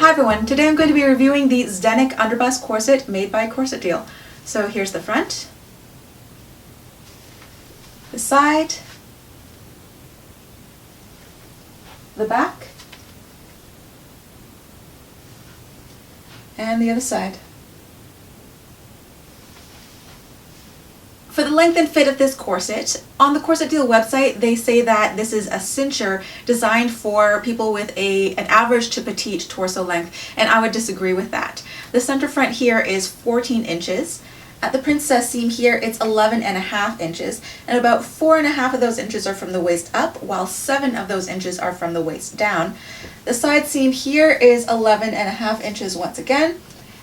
Hi everyone, today I'm going to be reviewing the Zdenek underbust corset made by Corset Deal. So here's the front, the side, the back, and the other side. For the length and fit of this corset, on the Corset Deal website, they say that this is a cincher designed for people with an average to petite torso length, and I would disagree with that. The center front here is 14 inches. At the princess seam here, it's 11.5 inches, and about 4.5 of those inches are from the waist up, while 7 of those inches are from the waist down. The side seam here is 11.5 inches once again,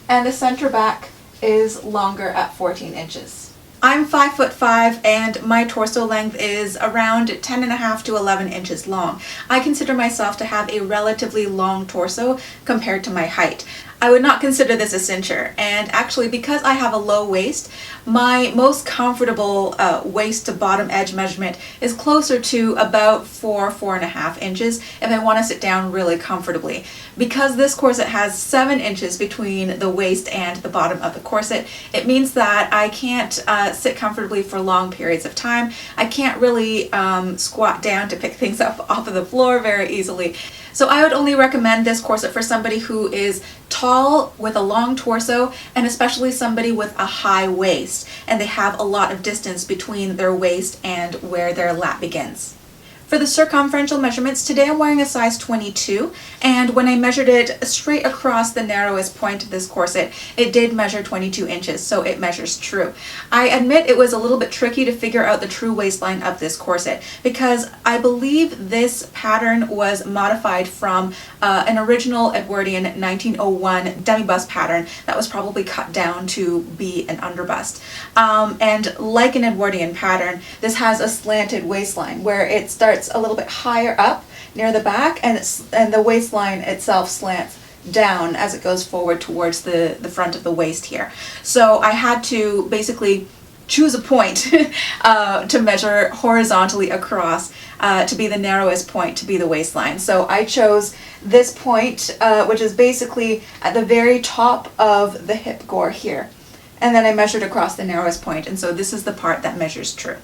and the center back is longer at 14 inches. I'm 5'5" and my torso length is around 10.5 to 11 inches long. I consider myself to have a relatively long torso compared to my height. I would not consider this a cincher, and actually because I have a low waist, my most comfortable waist to bottom edge measurement is closer to about 4.5 inches if I want to sit down really comfortably. Because this corset has 7 inches between the waist and the bottom of the corset, it means that I can't sit comfortably for long periods of time. I can't really squat down to pick things up off of the floor very easily. So I would only recommend this corset for somebody who is tall with a long torso, and especially somebody with a high waist and they have a lot of distance between their waist and where their lap begins. For the circumferential measurements, today I'm wearing a size 22, and when I measured it straight across the narrowest point of this corset, it did measure 22 inches, so it measures true. I admit it was a little bit tricky to figure out the true waistline of this corset because I believe this pattern was modified from an original Edwardian 1901 demi-bust pattern that was probably cut down to be an underbust. And like an Edwardian pattern, this has a slanted waistline where it starts a little bit higher up near the back, and the waistline itself slants down as it goes forward towards the front of the waist here. So I had to basically choose a point to measure horizontally across to be the narrowest point to be the waistline. So I chose this point, which is basically at the very top of the hip gore here. And then I measured across the narrowest point, and so this is the part that measures true.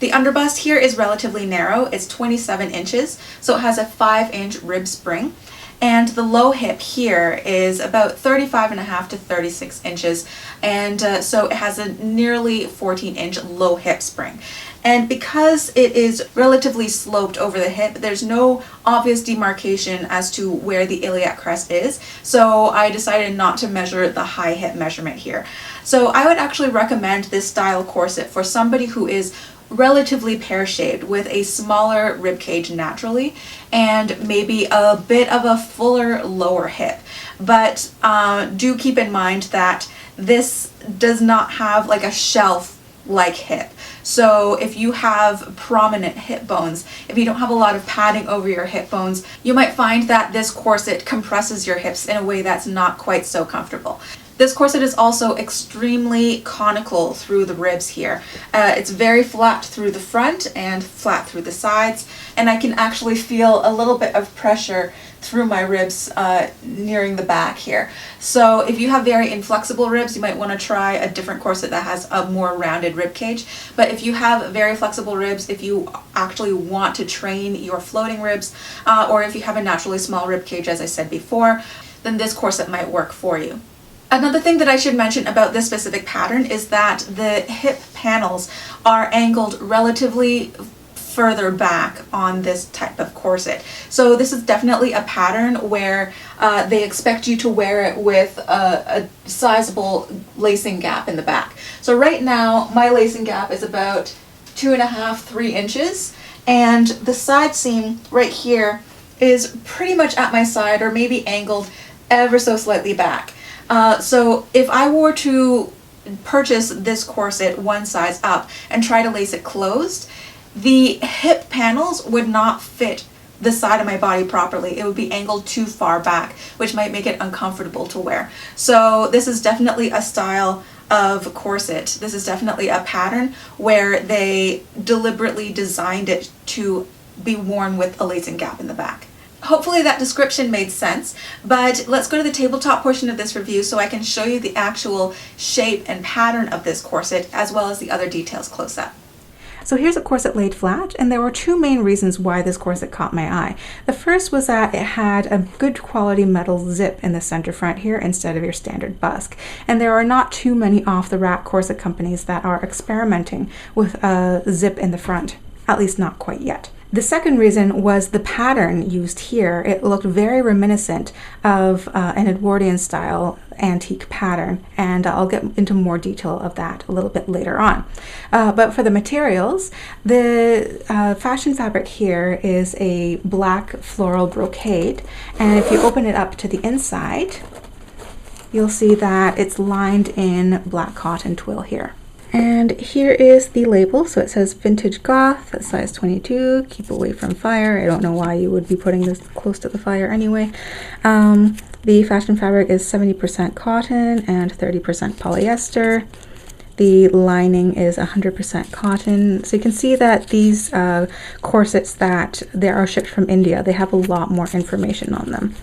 The underbust here is relatively narrow. It's 27 inches, so it has a 5-inch rib spring. And the low hip here is about 35.5 to 36 inches, and so it has a nearly 14-inch low hip spring. And because it is relatively sloped over the hip, there's no obvious demarcation as to where the iliac crest is, so I decided not to measure the high hip measurement here. So I would actually recommend this style corset for somebody who is relatively pear-shaped with a smaller rib cage naturally and maybe a bit of a fuller lower hip. But do keep in mind that this does not have like a shelf like hip. So if you have prominent hip bones, if you don't have a lot of padding over your hip bones, you might find that this corset compresses your hips in a way that's not quite so comfortable. This corset is also extremely conical through the ribs here. It's very flat through the front and flat through the sides, and I can actually feel a little bit of pressure through my ribs nearing the back here. So if you have very inflexible ribs, you might want to try a different corset that has a more rounded rib cage. But if you have very flexible ribs, if you actually want to train your floating ribs, or if you have a naturally small rib cage, as I said before, then this corset might work for you. Another thing that I should mention about this specific pattern is that the hip panels are angled relatively further back on this type of corset. So this is definitely a pattern where they expect you to wear it with a sizable lacing gap in the back. So right now my lacing gap is about 2.5, 3 inches, and the side seam right here is pretty much at my side or maybe angled ever so slightly back. So if I were to purchase this corset one size up and try to lace it closed, the hip panels would not fit the side of my body properly. It would be angled too far back, which might make it uncomfortable to wear. So this is definitely a style of corset. This is definitely a pattern where they deliberately designed it to be worn with a lacing gap in the back. Hopefully that description made sense, but let's go to the tabletop portion of this review so I can show you the actual shape and pattern of this corset as well as the other details close up. So here's a corset laid flat, and there were two main reasons why this corset caught my eye. The first was that it had a good quality metal zip in the center front here instead of your standard busk. And there are not too many off-the-rack corset companies that are experimenting with a zip in the front, at least not quite yet. The second reason was the pattern used here. It looked very reminiscent of an Edwardian style antique pattern, and I'll get into more detail of that a little bit later on. But for the materials, the fashion fabric here is a black floral brocade, and if you open it up to the inside, you'll see that it's lined in black cotton twill here. And here is the label. So it says Vintage Goth, size 22, keep away from fire. I don't know why you would be putting this close to the fire anyway. The fashion fabric is 70% cotton and 30% polyester. The lining is 100% cotton. So you can see that these corsets that they are shipped from India, they have a lot more information on them.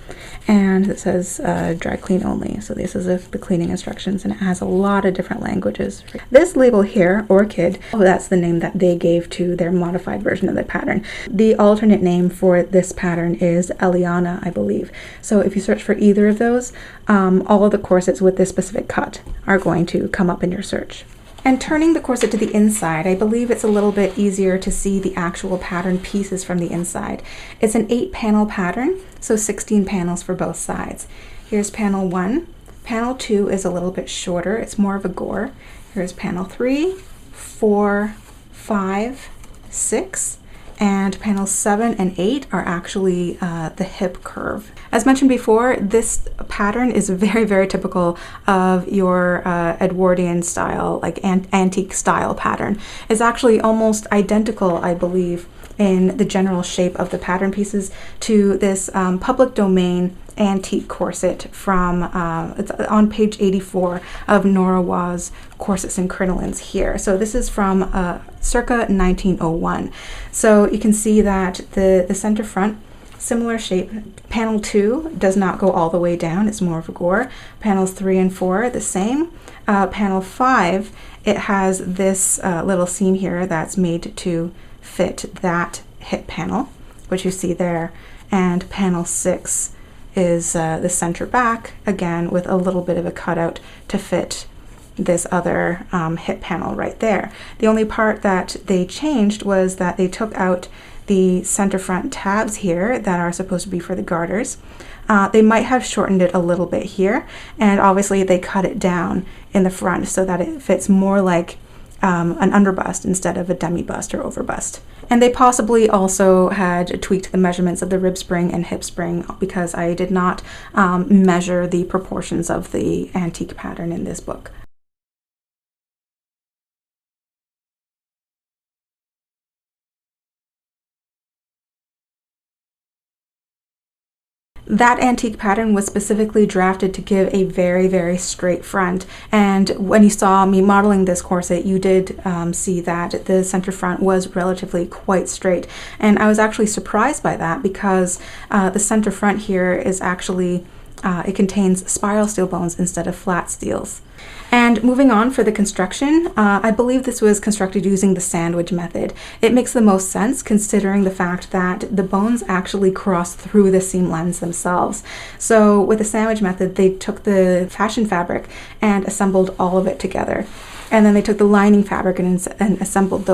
And it says dry clean only. So this is the cleaning instructions, and it has a lot of different languages. This label here, Orchid, that's the name that they gave to their modified version of the pattern. The alternate name for this pattern is Eliana, I believe. So if you search for either of those, all of the corsets with this specific cut are going to come up in your search. And turning the corset to the inside, I believe it's a little bit easier to see the actual pattern pieces from the inside. It's an 8-panel pattern, so 16 panels for both sides. Here's panel 1. Panel 2 is a little bit shorter. It's more of a gore. Here's panel 3, 4, 5, 6, and panels 7 and 8 are actually the hip curve. As mentioned before, this pattern is very, very typical of your Edwardian style, like antique style pattern. It's actually almost identical, I believe, in the general shape of the pattern pieces to this public domain antique corset from, it's on page 84 of Nora Waugh's Corsets and Crinolines here. So this is from circa 1901. So you can see that the center front, similar shape. Panel 2 does not go all the way down, it's more of a gore. Panels 3 and 4 the same. Panel 5, it has this little seam here that's made to fit that hip panel, which you see there. And panel 6 is the center back, again with a little bit of a cutout to fit this other hip panel right there. The only part that they changed was that they took out the center front tabs here that are supposed to be for the garters. They might have shortened it a little bit here, and obviously they cut it down in the front so that it fits more like an underbust instead of a demi-bust or overbust. And they possibly also had tweaked the measurements of the rib spring and hip spring, because I did not measure the proportions of the antique pattern in this book. That antique pattern was specifically drafted to give a very, very straight front. And when you saw me modeling this corset, you did see that the center front was relatively quite straight. And I was actually surprised by that, because the center front here is actually, it contains spiral steel bones instead of flat steels. And moving on for the construction, I believe this was constructed using the sandwich method. It makes the most sense considering the fact that the bones actually cross through the seam lines themselves. So with the sandwich method, they took the fashion fabric and assembled all of it together. And then they took the lining fabric and assembled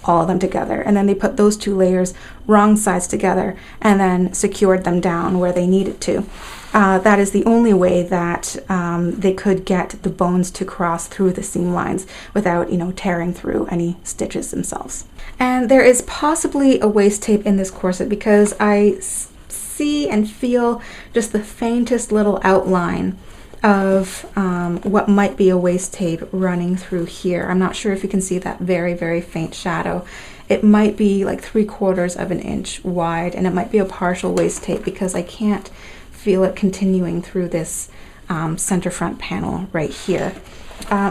all of them together. And then they put those two layers wrong sides together and then secured them down where they needed to. That is the only way that they could get the bones to cross through the seam lines without, tearing through any stitches themselves. And there is possibly a waist tape in this corset, because I see and feel just the faintest little outline of what might be a waist tape running through here. I'm not sure if you can see that very, very faint shadow. It might be like 3/4 of an inch wide, and it might be a partial waist tape because I can't feel it continuing through this center front panel right here.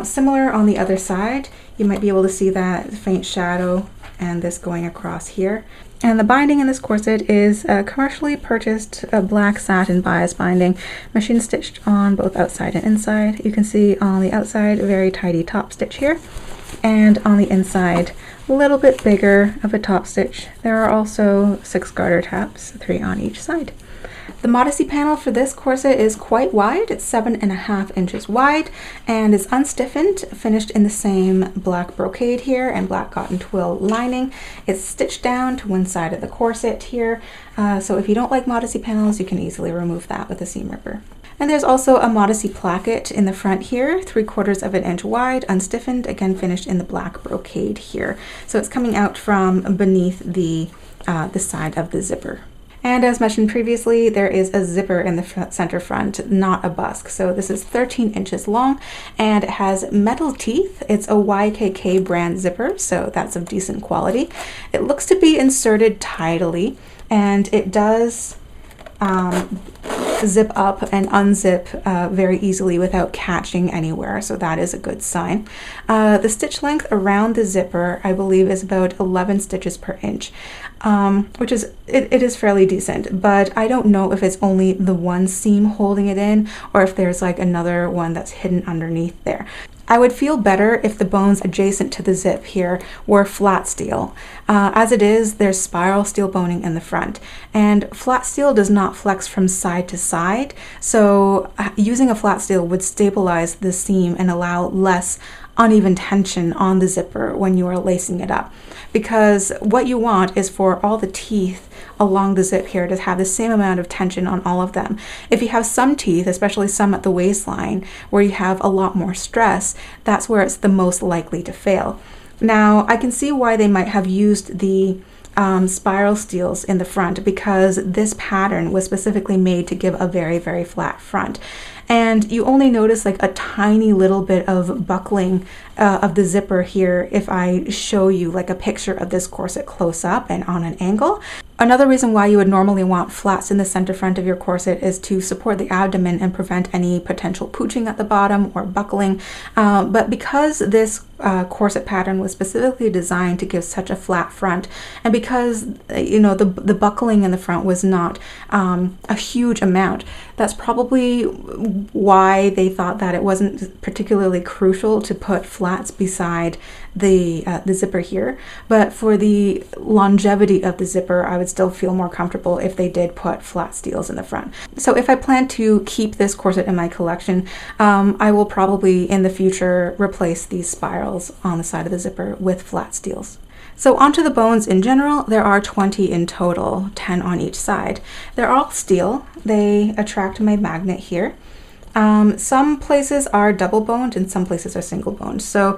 Similar on the other side, you might be able to see that faint shadow and this going across here. And the binding in this corset is commercially purchased black satin bias binding, machine stitched on both outside and inside. You can see on the outside, a very tidy top stitch here, and on the inside, a little bit bigger of a top stitch. There are also 6 garter tabs, 3 on each side. The Modesty panel for this corset is quite wide. It's 7.5 inches wide and is unstiffened, finished in the same black brocade here and black cotton twill lining. It's stitched down to one side of the corset here. So if you don't like Modesty panels, you can easily remove that with a seam ripper. And there's also a Modesty placket in the front here, 3/4 of an inch wide, unstiffened, again finished in the black brocade here. So it's coming out from beneath the side of the zipper. And as mentioned previously, there is a zipper in the center front, not a busk. So this is 13 inches long and it has metal teeth. It's a YKK brand zipper, so that's of decent quality. It looks to be inserted tidily, and it does zip up and unzip very easily without catching anywhere, so that is a good sign. The stitch length around the zipper, I believe, is about 11 stitches per inch, which is it is fairly decent, but I don't know if it's only the one seam holding it in or if there's like another one that's hidden underneath there. I would feel better if the bones adjacent to the zip here were flat steel. As it is, there's spiral steel boning in the front, and flat steel does not flex from side to side, so using a flat steel would stabilize the seam and allow less uneven tension on the zipper when you are lacing it up. Because what you want is for all the teeth along the zip here to have the same amount of tension on all of them. If you have some teeth, especially some at the waistline, where you have a lot more stress, that's where it's the most likely to fail. Now, I can see why they might have used the spiral steels in the front, because this pattern was specifically made to give a very, very flat front. And you only notice like a tiny little bit of buckling of the zipper here if I show you like a picture of this corset close up and on an angle. Another reason why you would normally want flats in the center front of your corset is to support the abdomen and prevent any potential pooching at the bottom or buckling. But because this corset pattern was specifically designed to give such a flat front, and because you know the buckling in the front was not a huge amount, that's probably why they thought that it wasn't particularly crucial to put flats beside the zipper here. But for the longevity of the zipper, I would still feel more comfortable if they did put flat steels in the front. So if I plan to keep this corset in my collection, I will probably in the future replace these spirals on the side of the zipper with flat steels. So onto the bones in general, there are 20 in total, 10 on each side. They're all steel. They attract my magnet here. Some places are double boned and some places are single boned. So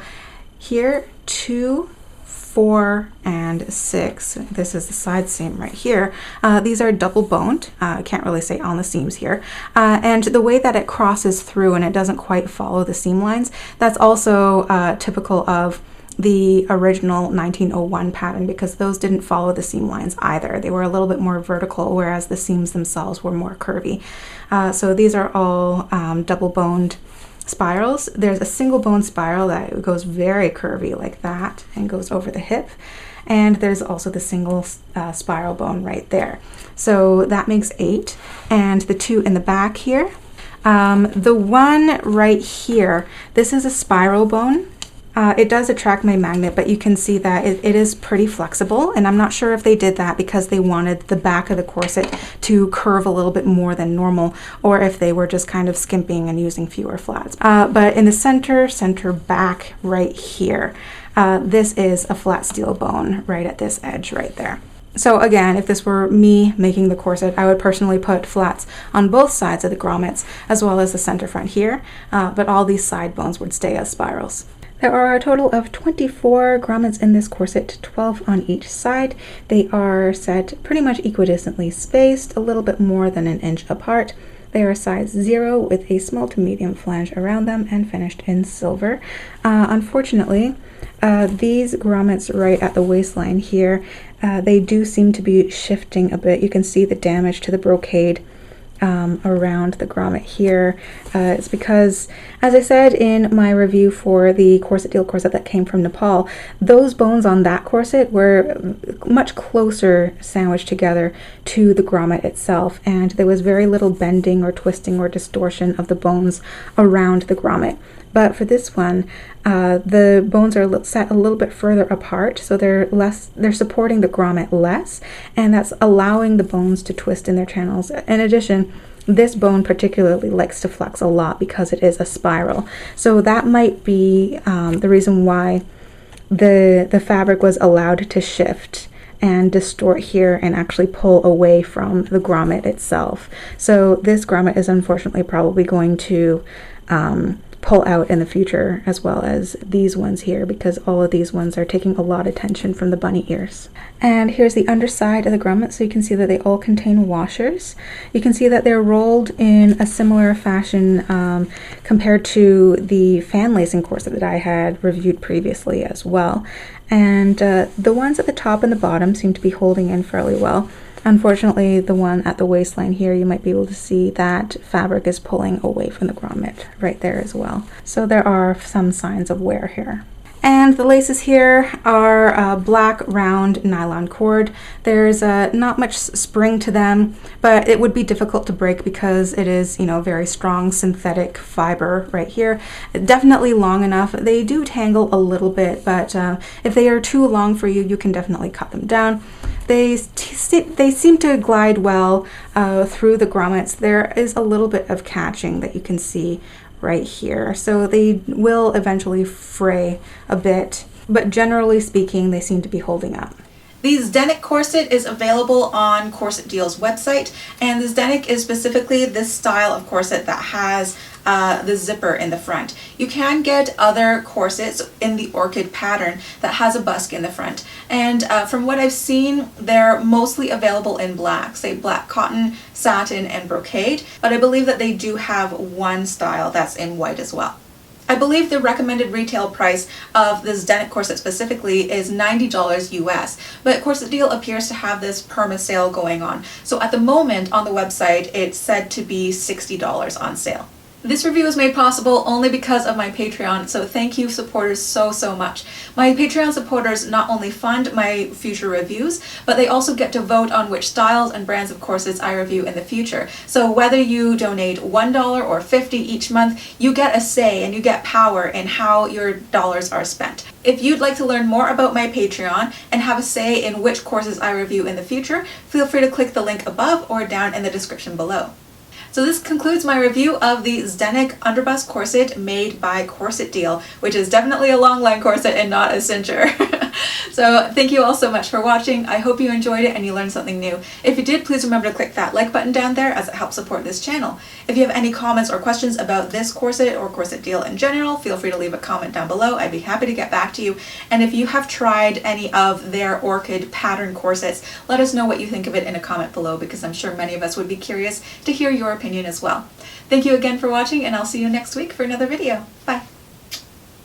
here, 2, 4, and 6. This is the side seam right here. These are double boned. I can't really say on the seams here. And the way that it crosses through and it doesn't quite follow the seam lines, that's also typical of the original 1901 pattern, because those didn't follow the seam lines either. They were a little bit more vertical, whereas the seams themselves were more curvy. So these are all double boned spirals. There's a single bone spiral that goes very curvy like that and goes over the hip. And there's also the single spiral bone right there. So that makes 8. And the 2 in the back here. The one right here, this is a spiral bone. It does attract my magnet, but you can see that it is pretty flexible, and I'm not sure if they did that because they wanted the back of the corset to curve a little bit more than normal, or if they were just kind of skimping and using fewer flats. But in the center back right here, this is a flat steel bone right at this edge right there. So again, if this were me making the corset, I would personally put flats on both sides of the grommets as well as the center front here, but all these side bones would stay as spirals. There are a total of 24 grommets in this corset, 12 on each side. They are set pretty much equidistantly spaced, a little bit more than an inch apart. They are size 0 with a small to medium flange around them and finished in silver. Unfortunately, these grommets right at the waistline here, they do seem to be shifting a bit. You can see the damage to the brocade around the grommet here. It's because, as I said in my review for the Corset Deal corset that came from Nepal, those bones on that corset were much closer sandwiched together to the grommet itself, and there was very little bending or twisting or distortion of the bones around the grommet. But for this one, the bones are set a little bit further apart, so they're supporting the grommet less, and that's allowing the bones to twist in their channels. In addition, this bone particularly likes to flex a lot because it is a spiral. So that might be the reason why the fabric was allowed to shift and distort here and actually pull away from the grommet itself. So this grommet is unfortunately probably going to pull out in the future, as well as these ones here, because all of these ones are taking a lot of tension from the bunny ears. And here's the underside of the grommet, so you can see that they all contain washers. You can see that they're rolled in a similar fashion compared to the fan lacing corset that I had reviewed previously as well. And the ones at the top and the bottom seem to be holding in fairly well. Unfortunately, the one at the waistline here, you might be able to see that fabric is pulling away from the grommet right there as well. So there are some signs of wear here. And the laces here are black round nylon cord. There's not much spring to them, but it would be difficult to break because it is, very strong synthetic fiber right here. Definitely long enough. They do tangle a little bit, but if they are too long for you, you can definitely cut them down. They seem to glide well through the grommets. There is a little bit of catching that you can see right here, so they will eventually fray a bit, but generally speaking, they seem to be holding up. The Zdenek corset is available on Corset Deal's website, and the Zdenek is specifically this style of corset that has the zipper in the front. You can get other corsets in the orchid pattern that has a busk in the front, and from what I've seen, they're mostly available in black, say black cotton, satin, and brocade, but I believe that they do have one style that's in white as well. I believe the recommended retail price of the Zdenek corset specifically is $90 US, but Corset Deal appears to have this perma sale going on. So at the moment on the website, it's said to be $60 on sale. This review was made possible only because of my Patreon, so thank you supporters so much. My Patreon supporters not only fund my future reviews, but they also get to vote on which styles and brands of corsets I review in the future. So whether you donate $1 or $50 each month, you get a say and you get power in how your dollars are spent. If you'd like to learn more about my Patreon and have a say in which corsets I review in the future, feel free to click the link above or down in the description below. So this concludes my review of the Zdenek underbust corset made by Corset Deal, which is definitely a long line corset and not a cincher. So thank you all so much for watching. I hope you enjoyed it and you learned something new. If you did, please remember to click that like button down there as it helps support this channel. If you have any comments or questions about this corset or Corset Deal in general, feel free to leave a comment down below. I'd be happy to get back to you. And if you have tried any of their orchid pattern corsets, let us know what you think of it in a comment below, because I'm sure many of us would be curious to hear your opinion as well. Thank you again for watching, and I'll see you next week for another video. Bye!